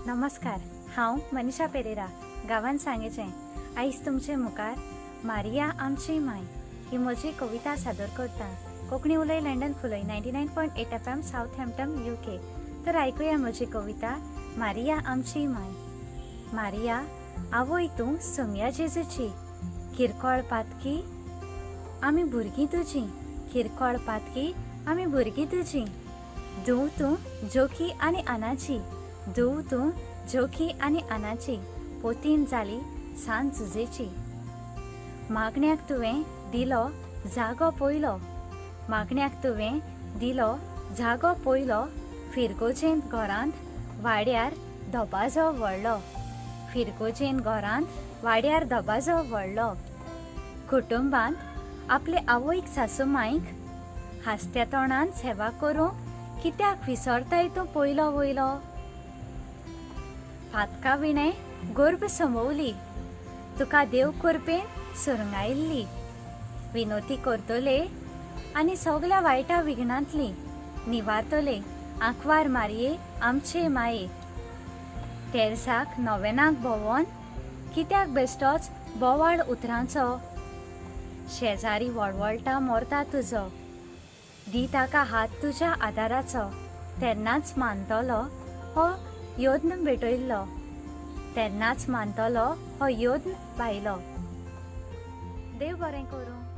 नमस्कार, हांव मनीषा पेरेरा गांवान सांगेचें। आयज तुमचे मुखार मारिया आमची माय ही म्हजी कविता सादर करता। कोंकणी उलय लंडन फुलय 99.8 FM साउथहॅम्प्टन UK। तर आयकुया म्हजी कविता मारिया आमची माय। मारिया आवय तूं सोम्या जेजूची, किरकोळ पातकी आमी भुरगीं तुजीं, किरकोळ पातकी आमी भुरगीं तुजीं। धूव तूं जोखी आनी आनाची, धूव तूं जोखी आनी आनाची, पोतीन जाली सांज झुजेची। मागण्याक तुवें दिलो जागो पयलो, मागण्याक तुवें दिलो जागो पयलो। फिरकोजेन घरांत वाड्यार धोबाजो व्हडलो, फिरकोजेन घरांत वाड्यार धोबाजो व्हडलो। कुटुंबांत आपले आवयक सासू मांयक हांसत्या तोंडान सेवा करूंक कित्याक विसरताय तूं पयलो वयलो। फातका विणें गर्भ समोवली, तुका देव कृपेन सुरंगायिल्ली। विनोती करतले आनी सगल्या वायटा विघ्नांतली निवारतले आंकवार मारये आमचे माये। तेरसाक नोवेनाक भोंवोन कित्याक बेश्टोच बोवाळ उतरांचो। शेजारी वळवळटा मोरता तुजो, दी ताका हात तुज्या आदाराचो। तेन्नाच मानतलो हो योद्न भेटयल्लो, तेन्नाच मानतलो हो योद्न भायलो। देव बरें करूं।